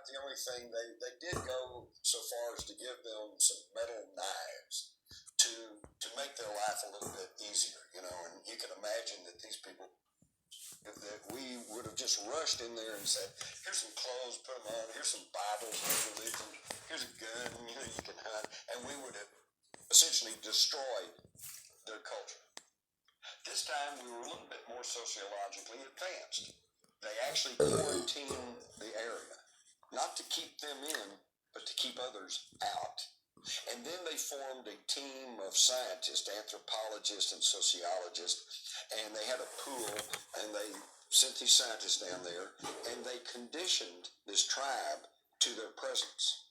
the only thing they did go so far as to give them some metal knives to make their life a little bit easier, and you can imagine that these people that we would have just rushed in there and said, "Here's some clothes, put them on. Here's some Bibles, no religion. Here's a gun, you can hunt," and we would have essentially destroyed their culture. This time we were a little bit more sociologically advanced. They actually quarantined the area, not to keep them in, but to keep others out. And then they formed a team of scientists, anthropologists, and sociologists, and they had a pool, and they sent these scientists down there, and they conditioned this tribe to their presence.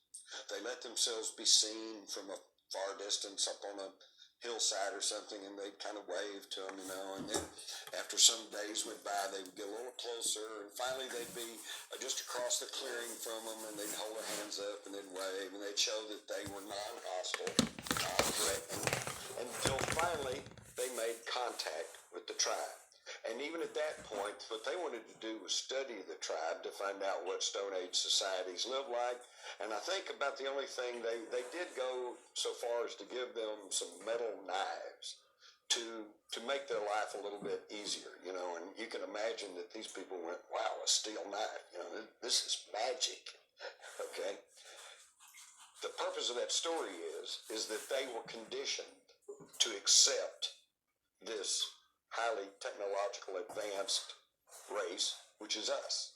They let themselves be seen from a far distance up on a hillside or something, and they'd kind of wave to them, and then after some days went by, they would get a little closer, and finally they'd be just across the clearing from them, and they'd hold their hands up and they'd wave, and they'd show that they were non-hostile, non-threatening, until finally they made contact with the tribe. And even at that point, what they wanted to do was study the tribe to find out what Stone Age societies lived like. And I think about the only thing they did go so far as to give them some metal knives to make their life a little bit easier, and you can imagine that these people went, "Wow, a steel knife, this is magic." Okay. The purpose of that story is that they were conditioned to accept this highly technological advanced race, which is us.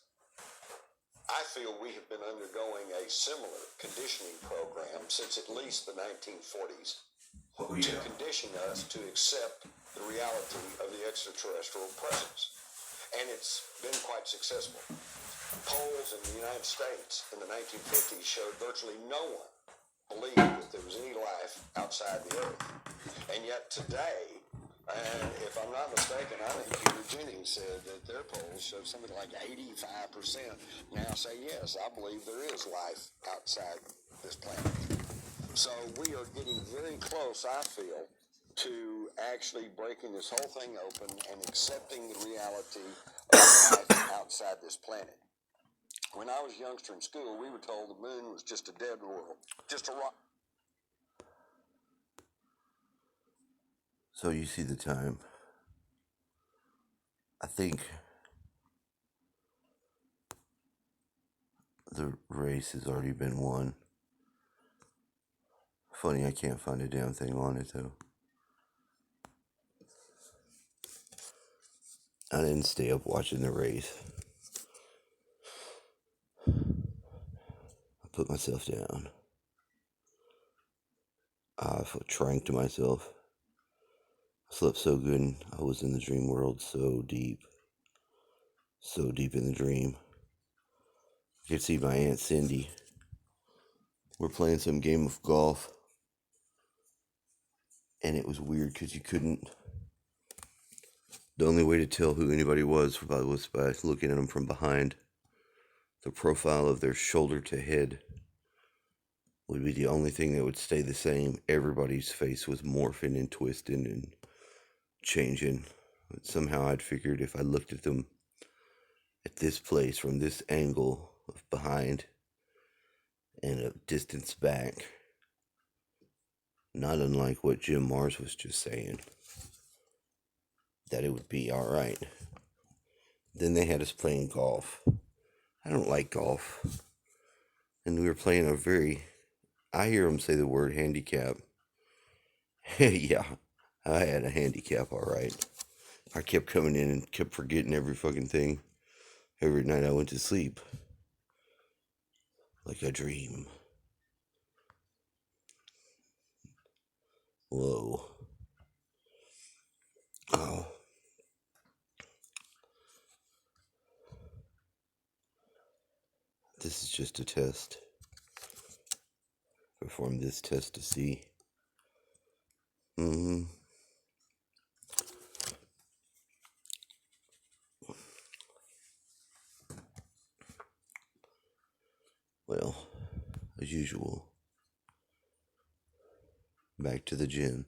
I feel we have been undergoing a similar conditioning program since at least the 1940s to condition us to accept the reality of the extraterrestrial presence. And it's been quite successful. Polls in the United States in the 1950s showed virtually no one believed that there was any life outside the Earth. And yet today, and if I'm not mistaken, I think Peter Jennings said that their polls show something like 85% now say, yes, I believe there is life outside this planet. So we are getting very close, I feel, to actually breaking this whole thing open and accepting the reality of life outside this planet. When I was a youngster in school, we were told the moon was just a dead world, just a rock. So you see the time. I think the race has already been won. Funny, I can't find a damn thing on it though. I didn't stay up watching the race. I put myself down. I tranked myself. I slept so good. I was in the dream world so deep in the dream. I could see my Aunt Cindy. We're playing some game of golf. And it was weird because you couldn't. The only way to tell who anybody was by looking at them from behind. The profile of their shoulder to head would be the only thing that would stay the same. Everybody's face was morphing and twisting and changing. But somehow I'd figured if I looked at them at this place from this angle of behind and a distance back, not unlike what Jim Mars was just saying, that it would be alright. Then they had us playing golf. I don't like golf. And we were playing I hear them say the word handicap. Yeah, I had a handicap, alright. I kept coming in and kept forgetting every fucking thing. Every night I went to sleep. Like a dream. Whoa. Oh. This is just a test. Perform this test to see. Well, as usual, back to the gin.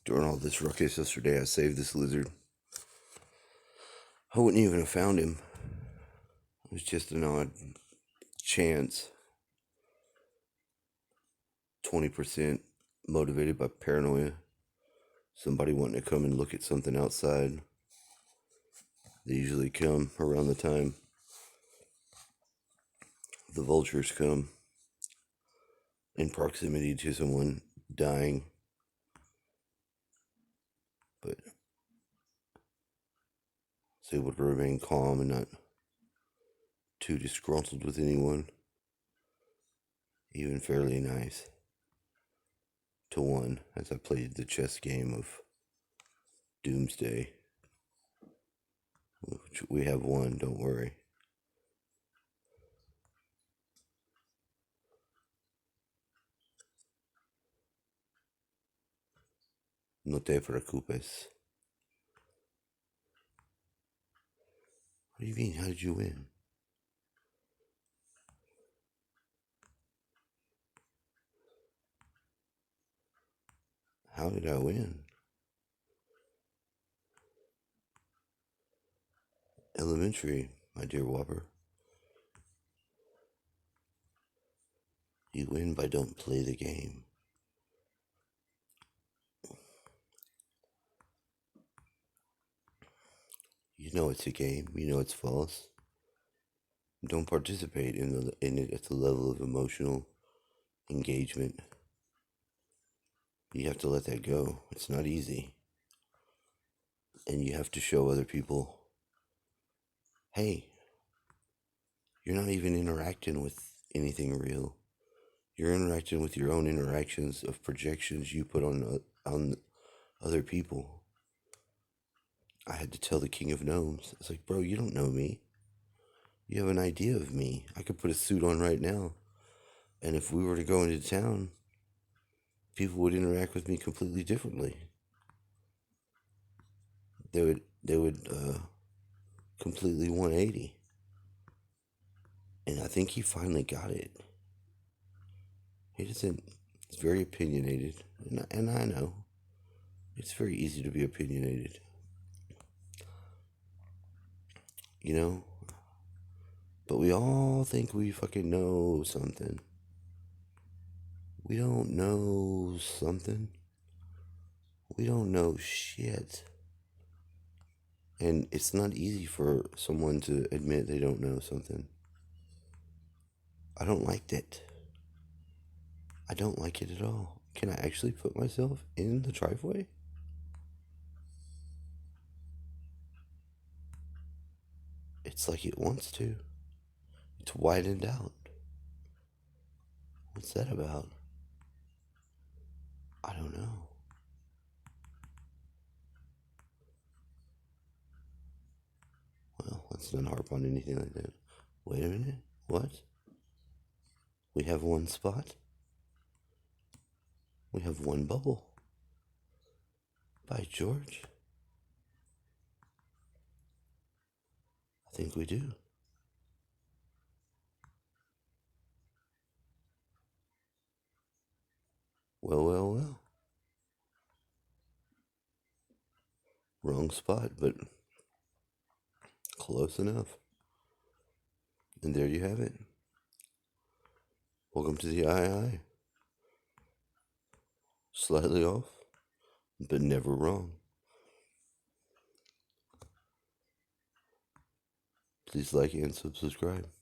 During all this ruckus yesterday, I saved this lizard. I wouldn't even have found him. It was just an odd chance. 20% motivated by paranoia. Somebody wanting to come and look at something outside. They usually come around the time the vultures come, in proximity to someone dying. But was able to remain calm and not too disgruntled with anyone. Even fairly nice to one as I played the chess game of Doomsday. Which we have won, don't worry. No te preocupes. What do you mean? How did you win? How did I win? Elementary, my dear Whopper. You win by don't play the game. You know it's a game. You know it's false. Don't participate in it at the level of emotional engagement. You have to let that go. It's not easy. And you have to show other people, hey, you're not even interacting with anything real. You're interacting with your own interactions of projections you put on other people. I had to tell the King of Gnomes. I was like, bro, you don't know me. You have an idea of me. I could put a suit on right now. And if we were to go into town, people would interact with me completely differently. They would completely 180. And I think he finally got it. He doesn't, he's very opinionated. And I know. It's very easy to be opinionated. You know? But we all think we fucking know something. We don't know something. We don't know shit. And it's not easy for someone to admit they don't know something. I don't like that. I don't like it at all. Can I actually put myself in the driveway? It's like it wants to. It's widened out. What's that about? I don't know. Well, let's not harp on anything like that. Wait a minute. What? We have one spot? We have one bubble. By George. I think we do. Well, well, well. Wrong spot, but close enough. And there you have it. Welcome to the II. Slightly off, but never wrong. Please like and subscribe.